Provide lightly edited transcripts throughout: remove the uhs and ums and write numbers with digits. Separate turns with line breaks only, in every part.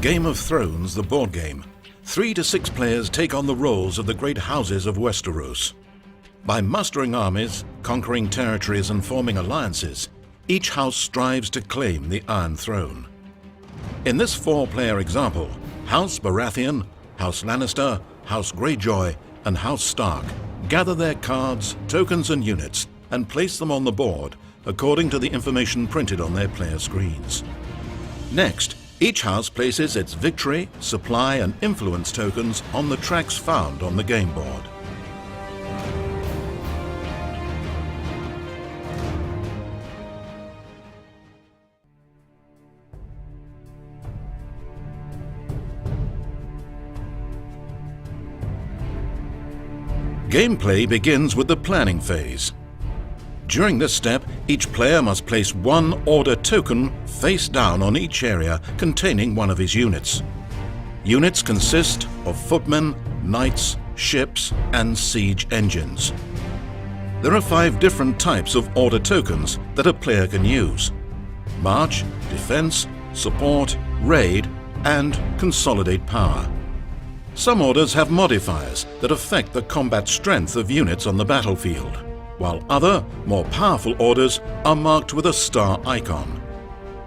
Game of Thrones, the board game. 3 to 6 players take on the roles of the great houses of Westeros. By mustering armies, conquering territories and forming alliances, each house strives to claim the Iron Throne. In this 4-player example, House Baratheon, House Lannister, House Greyjoy and House Stark gather their cards, tokens and units and place them on the board according to the information printed on their player screens. Next, each house places its victory, supply and influence tokens on the tracks found on the game board. Gameplay begins with the planning phase. During this step, each player must place 1 order token face down on each area containing one of his units. Units consist of footmen, knights, ships, and siege engines. There are 5 different types of order tokens that a player can use: March, Defense, Support, Raid, and Consolidate Power. Some orders have modifiers that affect the combat strength of units on the battlefield, while other, more powerful orders are marked with a star icon.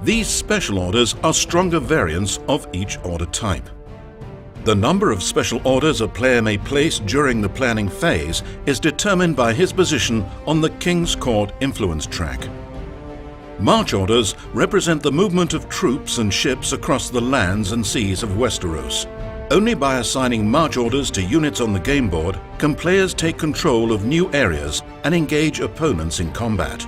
These special orders are stronger variants of each order type. The number of special orders a player may place during the planning phase is determined by his position on the King's Court influence track. March orders represent the movement of troops and ships across the lands and seas of Westeros. Only by assigning march orders to units on the game board can players take control of new areas and engage opponents in combat.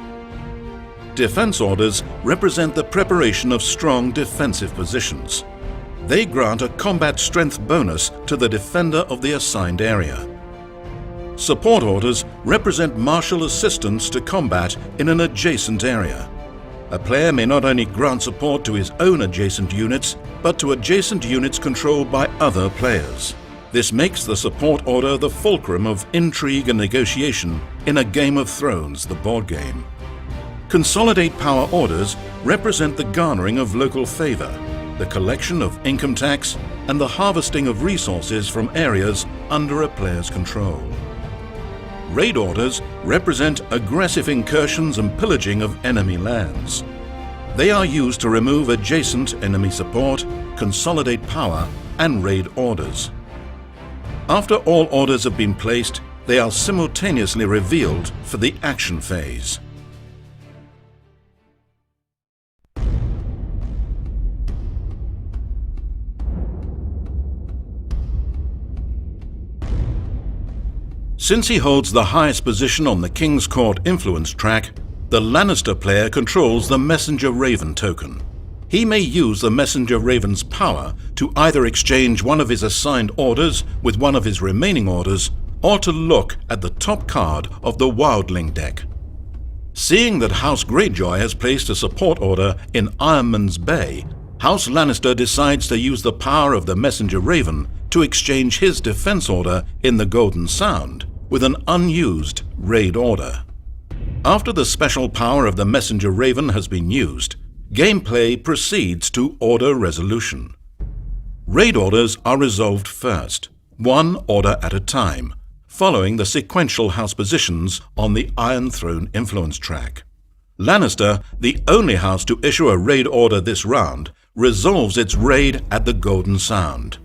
Defense orders represent the preparation of strong defensive positions. They grant a combat strength bonus to the defender of the assigned area. Support orders represent martial assistance to combat in an adjacent area. A player may not only grant support to his own adjacent units, but to adjacent units controlled by other players. This makes the support order the fulcrum of intrigue and negotiation in a Game of Thrones, the board game. Consolidate power orders represent the garnering of local favor, the collection of income tax, and the harvesting of resources from areas under a player's control. Raid orders represent aggressive incursions and pillaging of enemy lands. They are used to remove adjacent enemy support, consolidate power, and raid orders. After all orders have been placed, they are simultaneously revealed for the action phase. Since he holds the highest position on the King's Court influence track, the Lannister player controls the Messenger Raven token. He may use the Messenger Raven's power to either exchange one of his assigned orders with one of his remaining orders, or to look at the top card of the Wildling deck. Seeing that House Greyjoy has placed a support order in Ironman's Bay, House Lannister decides to use the power of the Messenger Raven to exchange his defense order in the Golden Sound with an unused raid order. After the special power of the Messenger Raven has been used, gameplay proceeds to order resolution. Raid orders are resolved first, 1 order at a time, following the sequential house positions on the Iron Throne influence track. Lannister, the only house to issue a raid order this round, resolves its raid at the Golden Sound.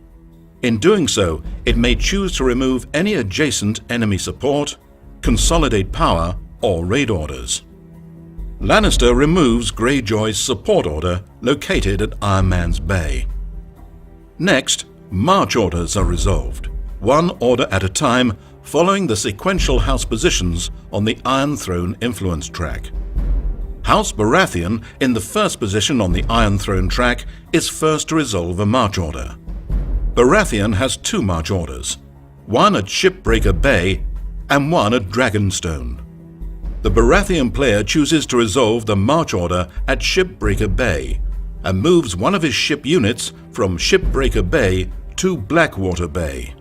In doing so, it may choose to remove any adjacent enemy support, consolidate power, or raid orders. Lannister removes Greyjoy's support order located at Ironman's Bay. Next, march orders are resolved, 1 order at a time, following the sequential house positions on the Iron Throne influence track. House Baratheon, in the first position on the Iron Throne track, is first to resolve a march order. Baratheon has 2 march orders, 1 at Shipbreaker Bay and 1 at Dragonstone. The Baratheon player chooses to resolve the march order at Shipbreaker Bay and moves one of his ship units from Shipbreaker Bay to Blackwater Bay.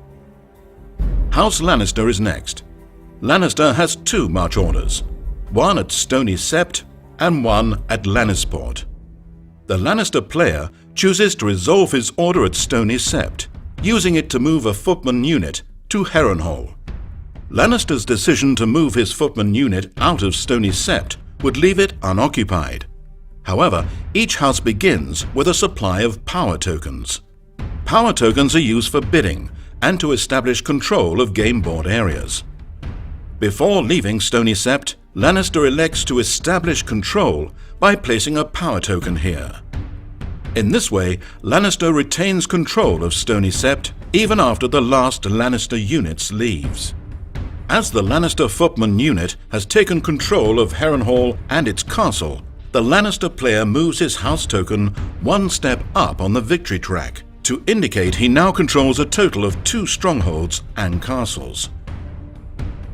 House Lannister is next. Lannister has 2 march orders, 1 at Stony Sept and 1 at Lannisport. The Lannister player chooses to resolve his order at Stony Sept, using it to move a footman unit to Harrenhal. Lannister's decision to move his footman unit out of Stony Sept would leave it unoccupied. However, each house begins with a supply of power tokens. Power tokens are used for bidding and to establish control of game board areas. Before leaving Stony Sept, Lannister elects to establish control by placing a power token here. In this way, Lannister retains control of Stony Sept even after the last Lannister unit leaves. As the Lannister footman unit has taken control of Harrenhal and its castle, the Lannister player moves his house token one step up on the victory track to indicate he now controls a total of 2 strongholds and castles.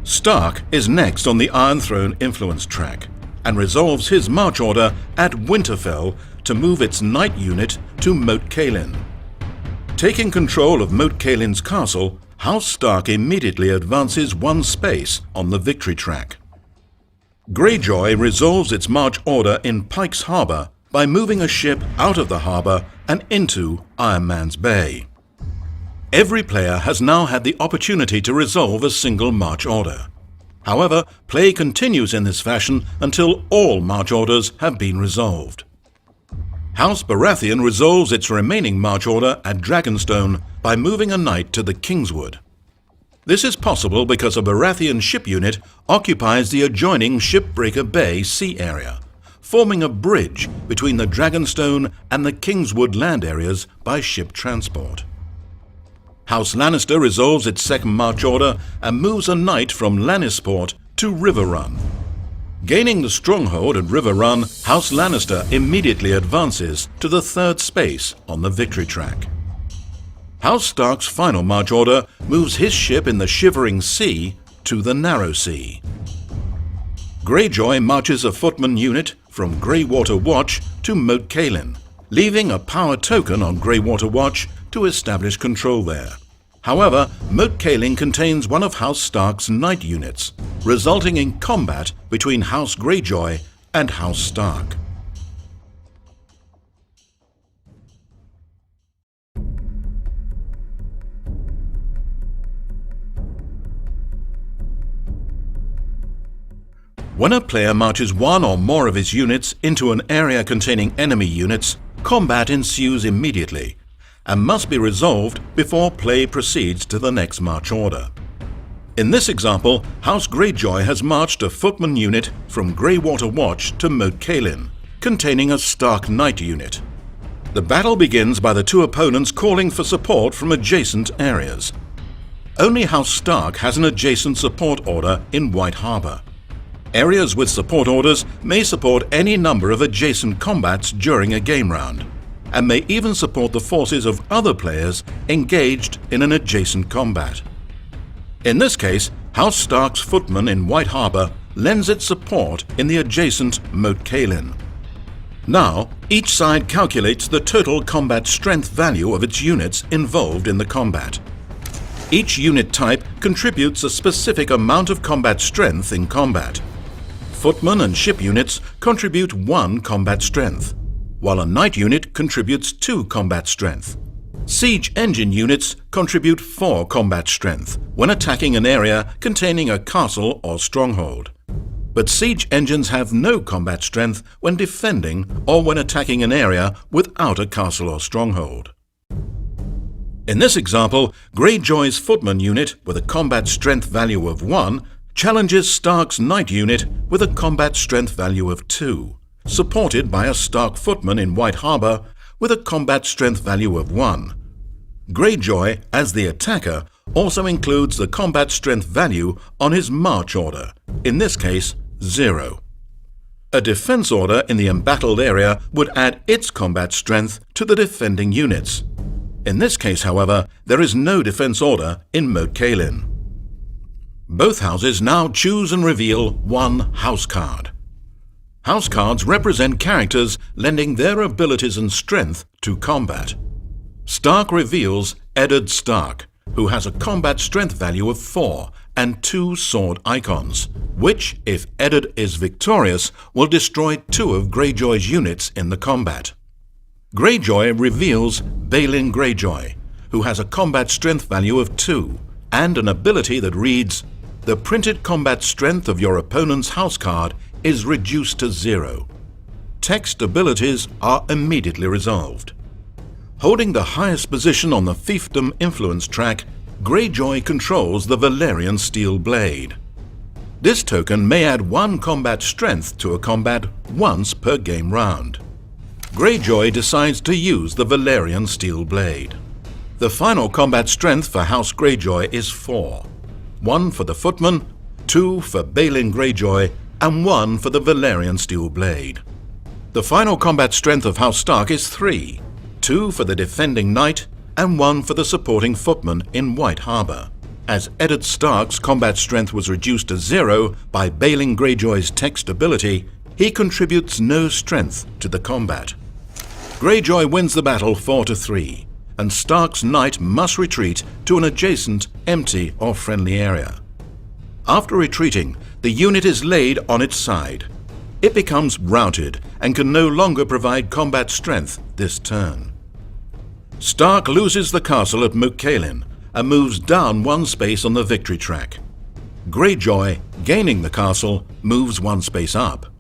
Stark is next on the Iron Throne influence track and resolves his march order at Winterfell to move its knight unit to Moat Cailin. Taking control of Moat Cailin's castle, House Stark immediately advances 1 space on the victory track. Greyjoy resolves its march order in Pike's Harbour by moving a ship out of the harbour and into Iron Man's Bay. Every player has now had the opportunity to resolve a single march order. However, play continues in this fashion until all march orders have been resolved. House Baratheon resolves its remaining march order at Dragonstone by moving a knight to the Kingswood. This is possible because a Baratheon ship unit occupies the adjoining Shipbreaker Bay sea area, forming a bridge between the Dragonstone and the Kingswood land areas by ship transport. House Lannister resolves its second march order and moves a knight from Lannisport to Riverrun. Gaining the stronghold at Riverrun, House Lannister immediately advances to the 3rd space on the victory track. House Stark's final march order moves his ship in the Shivering Sea to the Narrow Sea. Greyjoy marches a footman unit from Greywater Watch to Moat Cailin, leaving a power token on Greywater Watch to establish control there. However, Moat Cailin contains one of House Stark's knight units, resulting in combat between House Greyjoy and House Stark. When a player marches one or more of his units into an area containing enemy units, combat ensues immediately and must be resolved before play proceeds to the next march order. In this example, House Greyjoy has marched a footman unit from Greywater Watch to Moat Cailin, containing a Stark Knight unit. The battle begins by the 2 opponents calling for support from adjacent areas. Only House Stark has an adjacent support order in White Harbour. Areas with support orders may support any number of adjacent combats during a game round, and may even support the forces of other players engaged in an adjacent combat. In this case, House Stark's footman in White Harbour lends its support in the adjacent Moat Cailin. Now, each side calculates the total combat strength value of its units involved in the combat. Each unit type contributes a specific amount of combat strength in combat. Footman and ship units contribute 1 combat strength, while a knight unit contributes 2 combat strength. Siege engine units contribute 4 combat strength when attacking an area containing a castle or stronghold. But siege engines have no combat strength when defending or when attacking an area without a castle or stronghold. In this example, Greyjoy's footman unit with a combat strength value of 1 challenges Stark's knight unit with a combat strength value of 2, supported by a Stark footman in White Harbour with a combat strength value of 1. Greyjoy, as the attacker, also includes the combat strength value on his march order, in this case 0. A defense order in the embattled area would add its combat strength to the defending units. In this case, however, there is no defense order in Moat Cailin. Both houses now choose and reveal 1 house card. House cards represent characters lending their abilities and strength to combat. Stark reveals Eddard Stark, who has a combat strength value of 4 and 2 sword icons, which, if Eddard is victorious, will destroy 2 of Greyjoy's units in the combat. Greyjoy reveals Balin Greyjoy, who has a combat strength value of 2 and an ability that reads, "The printed combat strength of your opponent's house card is reduced to 0. Text abilities are immediately resolved. Holding the highest position on the fiefdom influence track, Greyjoy controls the Valyrian Steel Blade. This token may add 1 combat strength to a combat once per game round. Greyjoy decides to use the Valyrian Steel Blade. The final combat strength for House Greyjoy is 4. 1 for the Footman, 2 for Balin Greyjoy, and 1 for the Valyrian Steel Blade. The final combat strength of House Stark is 3, 2 for the Defending Knight, and 1 for the supporting footman in White Harbour. As Eddard Stark's combat strength was reduced to 0 by Balin Greyjoy's text ability, he contributes no strength to the combat. Greyjoy wins the battle 4-3, and Stark's knight must retreat to an adjacent, empty or friendly area. After retreating, the unit is laid on its side. It becomes routed and can no longer provide combat strength this turn. Stark loses the castle at Mokelin and moves down 1 space on the victory track. Greyjoy, gaining the castle, moves 1 space up.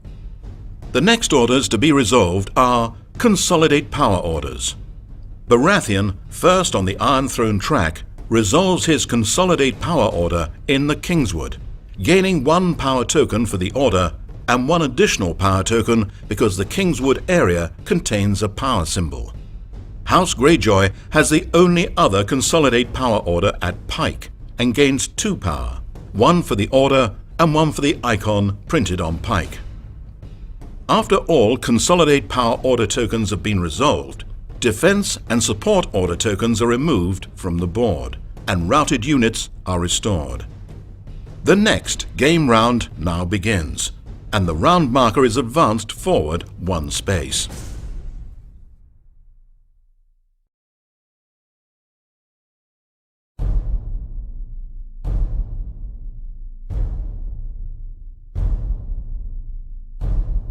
The next orders to be resolved are consolidate power orders. Baratheon, first on the Iron Throne track, resolves his consolidate power order in the Kingswood, gaining 1 power token for the order and 1 additional power token because the Kingswood area contains a power symbol. House Greyjoy has the only other consolidate power order at Pike and gains 2 power, 1 for the order and 1 for the icon printed on Pike. After all consolidate power order tokens have been resolved, defense and support order tokens are removed from the board, and routed units are restored. The next game round now begins, and the round marker is advanced forward 1 space.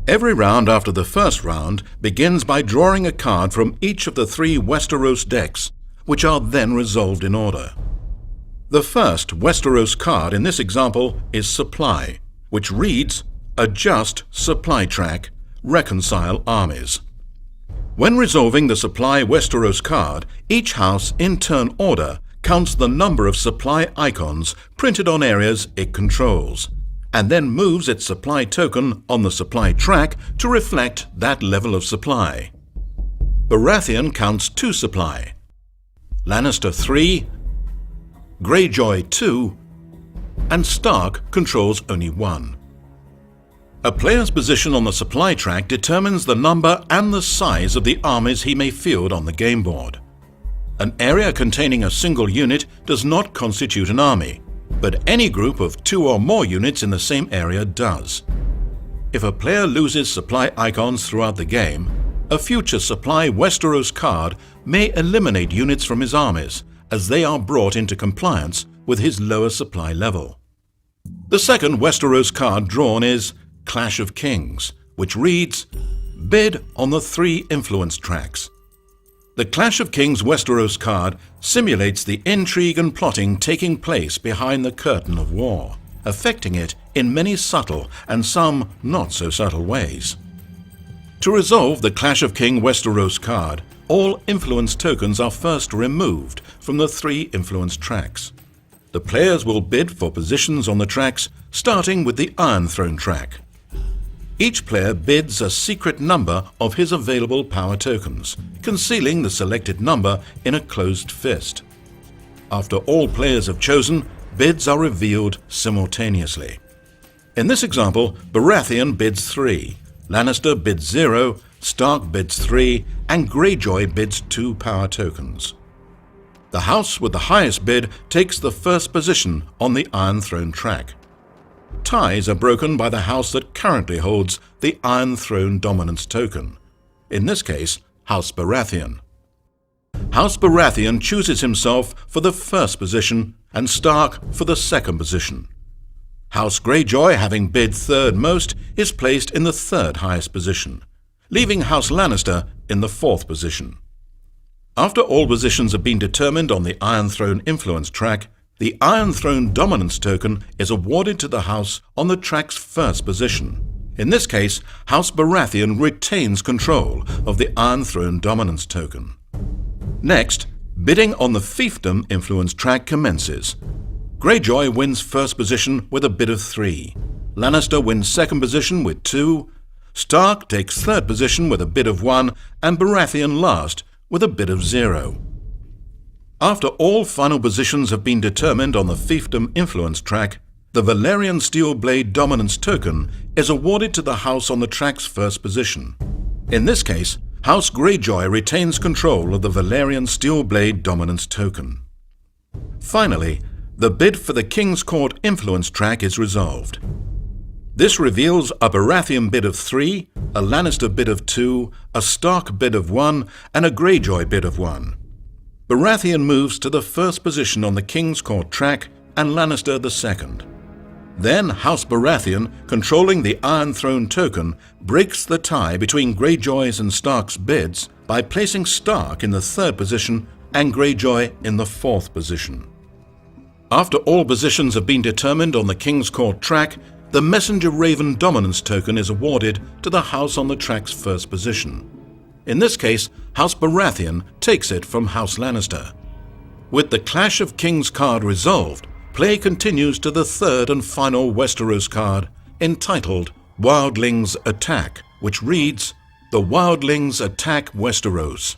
Every round after the first round begins by drawing a card from each of the 3 Westeros decks, which are then resolved in order. The first Westeros card in this example is Supply, which reads, "Adjust Supply Track, Reconcile Armies." When resolving the Supply Westeros card, each house in turn order counts the number of supply icons printed on areas it controls, and then moves its supply token on the supply track to reflect that level of supply. Baratheon counts 2 supply, Lannister 3, Greyjoy 2, and Stark controls only 1. A player's position on the supply track determines the number and the size of the armies he may field on the game board. An area containing a single unit does not constitute an army, but any group of 2 or more units in the same area does. If a player loses supply icons throughout the game, a future Supply Westeros card may eliminate units from his armies as they are brought into compliance with his lower supply level. The second Westeros card drawn is Clash of Kings, which reads, "Bid on the 3 influence tracks." The Clash of Kings Westeros card simulates the intrigue and plotting taking place behind the curtain of war, affecting it in many subtle and some not so subtle ways. To resolve the Clash of King Westeros card, all influence tokens are first removed from the 3 influence tracks. The players will bid for positions on the tracks, starting with the Iron Throne track. Each player bids a secret number of his available power tokens, concealing the selected number in a closed fist. After all players have chosen, bids are revealed simultaneously. In this example, Baratheon bids 3, Lannister bids 0, Stark bids 3, and Greyjoy bids 2 power tokens. The house with the highest bid takes the first position on the Iron Throne track. Ties are broken by the house that currently holds the Iron Throne dominance token, in this case, House Baratheon. House Baratheon chooses himself for the first position and Stark for the second position. House Greyjoy, having bid 3rd most, is placed in the 3rd highest position. leaving House Lannister in the 4th position. After all positions have been determined on the Iron Throne influence track, the Iron Throne dominance token is awarded to the house on the track's 1st position. In this case, House Baratheon retains control of the Iron Throne dominance token. Next, bidding on the fiefdom influence track commences. Greyjoy wins 1st position with a bid of 3. Lannister wins 2nd position with 2. Stark takes 3rd position with a bid of 1, and Baratheon last with a bid of 0. After all final positions have been determined on the fiefdom influence track, the Valyrian Steel Blade dominance token is awarded to the house on the track's 1st position. In this case, House Greyjoy retains control of the Valyrian Steel Blade dominance token. Finally, the bid for the King's Court influence track is resolved. This reveals a Baratheon bid of 3, a Lannister bid of 2, a Stark bid of 1, and a Greyjoy bid of 1. Baratheon moves to the 1st position on the King's Court track and Lannister the 2nd. Then House Baratheon, controlling the Iron Throne token, breaks the tie between Greyjoy's and Stark's bids by placing Stark in the 3rd position and Greyjoy in the 4th position. After all positions have been determined on the King's Court track, the Messenger Raven dominance token is awarded to the house on the track's 1st position. In this case, House Baratheon takes it from House Lannister. With the Clash of Kings card resolved, play continues to the 3rd and final Westeros card, entitled Wildlings Attack, which reads, The Wildlings Attack Westeros.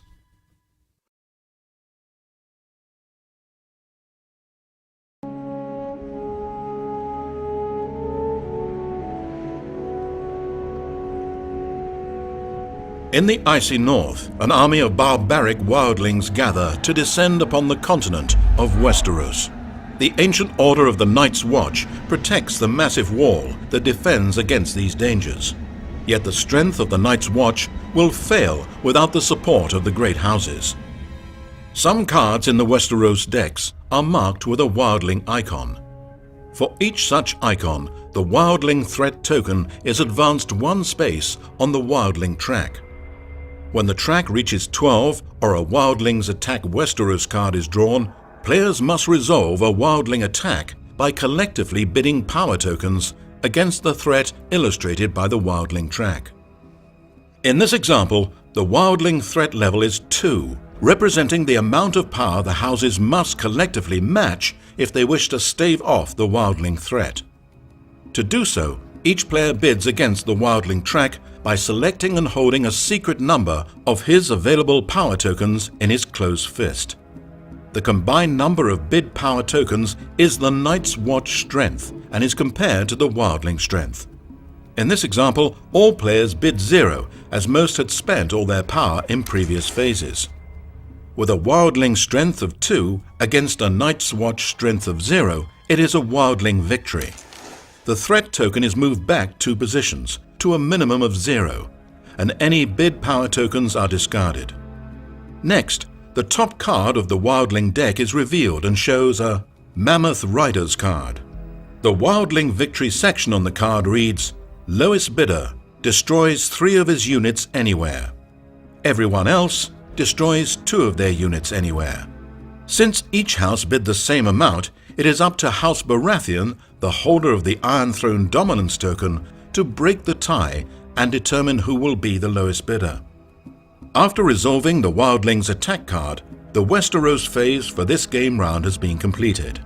In the icy north, an army of barbaric wildlings gather to descend upon the continent of Westeros. The ancient order of the Night's Watch protects the massive wall that defends against these dangers. Yet the strength of the Night's Watch will fail without the support of the great houses. Some cards in the Westeros decks are marked with a wildling icon. For each such icon, the wildling threat token is advanced 1 space on the wildling track. When the track reaches 12 or a Wildlings Attack Westeros card is drawn, players must resolve a wildling attack by collectively bidding power tokens against the threat illustrated by the wildling track. In this example, the wildling threat level is 2, representing the amount of power the houses must collectively match if they wish to stave off the wildling threat. To do so, each player bids against the wildling track by selecting and holding a secret number of his available power tokens in his closed fist. The combined number of bid power tokens is the Night's Watch strength and is compared to the wildling strength. In this example, all players bid 0, as most had spent all their power in previous phases. With a wildling strength of 2 against a Night's Watch strength of 0, it is a wildling victory. The threat token is moved back 2 positions, to a minimum of 0, and any bid power tokens are discarded. Next, the top card of the wildling deck is revealed and shows a Mammoth Riders card. The wildling victory section on the card reads, Lowest bidder destroys 3 of his units anywhere. Everyone else destroys 2 of their units anywhere. Since each house bid the same amount, it is up to House Baratheon, the holder of the Iron Throne dominance token, to break the tie and determine who will be the lowest bidder. After resolving the Wildlings Attack card, the Westeros phase for this game round has been completed.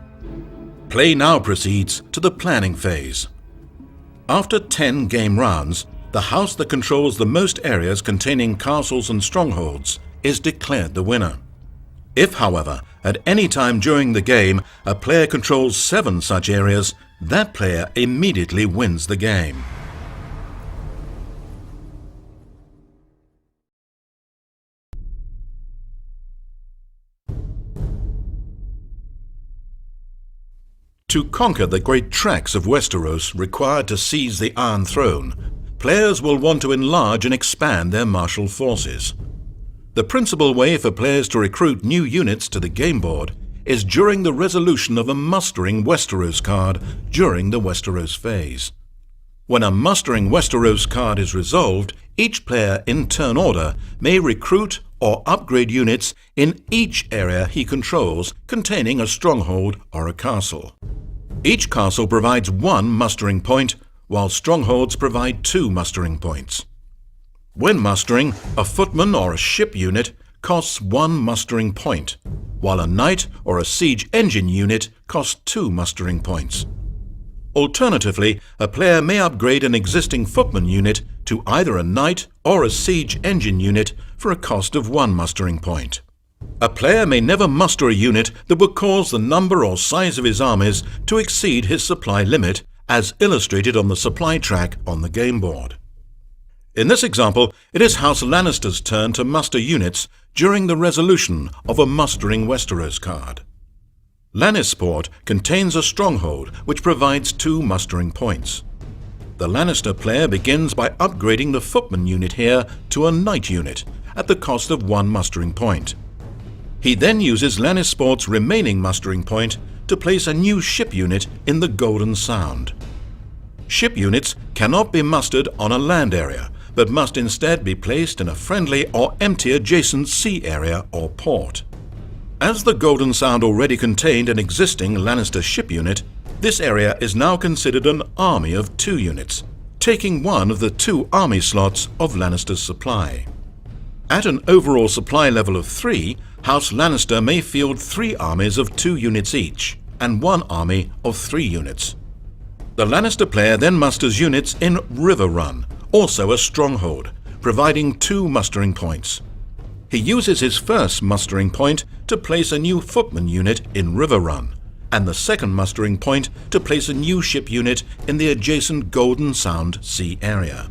Play now proceeds to the planning phase. After 10 game rounds, the house that controls the most areas containing castles and strongholds is declared the winner. If, however, at any time during the game a player controls 7 such areas, that player immediately wins the game. To conquer the great tracts of Westeros required to seize the Iron Throne, players will want to enlarge and expand their martial forces. The principal way for players to recruit new units to the game board is during the resolution of a Mustering Westeros card during the Westeros phase. When a Mustering Westeros card is resolved, each player in turn order may recruit or upgrade units in each area he controls containing a stronghold or a castle. Each castle provides 1 mustering point, while strongholds provide 2 mustering points. When mustering, a footman or a ship unit costs 1 mustering point, while a knight or a siege engine unit costs 2 mustering points. Alternatively, a player may upgrade an existing footman unit to either a knight or a siege engine unit for a cost of 1 mustering point. A player may never muster a unit that would cause the number or size of his armies to exceed his supply limit, as illustrated on the supply track on the game board. In this example, it is House Lannister's turn to muster units during the resolution of a Mustering Westeros card. Lannisport contains a stronghold which provides 2 mustering points. The Lannister player begins by upgrading the footman unit here to a knight unit at the cost of 1 mustering point. He then uses Lannisport's remaining mustering point to place a new ship unit in the Golden Sound. Ship units cannot be mustered on a land area, but must instead be placed in a friendly or empty adjacent sea area or port. As the Golden Sound already contained an existing Lannister ship unit, this area is now considered an army of 2 units, taking 1 of the 2 army slots of Lannister's supply. At an overall supply level of 3, House Lannister may field 3 armies of 2 units each, and 1 army of 3 units. The Lannister player then musters units in River Run, also a stronghold, providing 2 mustering points. He uses his first mustering point to place a new footman unit in River Run, and the second mustering point to place a new ship unit in the adjacent Golden Sound Sea area.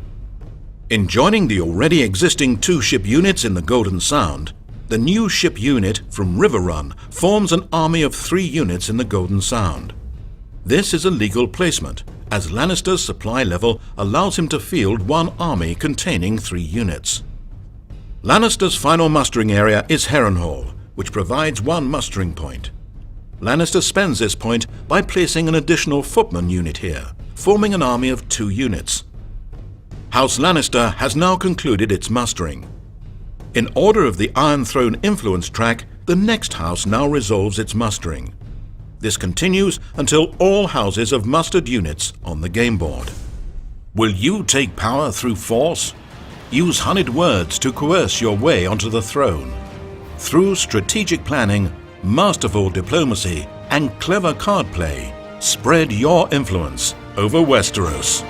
In joining the already existing 2 ship units in the Golden Sound, the new ship unit from River Run forms an army of 3 units in the Golden Sound. This is a legal placement, as Lannister's supply level allows him to field 1 army containing 3 units. Lannister's final mustering area is Harrenhal, which provides 1 mustering point. Lannister spends this point by placing an additional footman unit here, forming an army of 2 units. House Lannister has now concluded its mustering. In order of the Iron Throne influence track, the next house now resolves its mustering. This continues until all houses have mustered units on the game board. Will you take power through force? Use honeyed words to coerce your way onto the throne. Through strategic planning, masterful diplomacy, and clever card play, spread your influence over Westeros.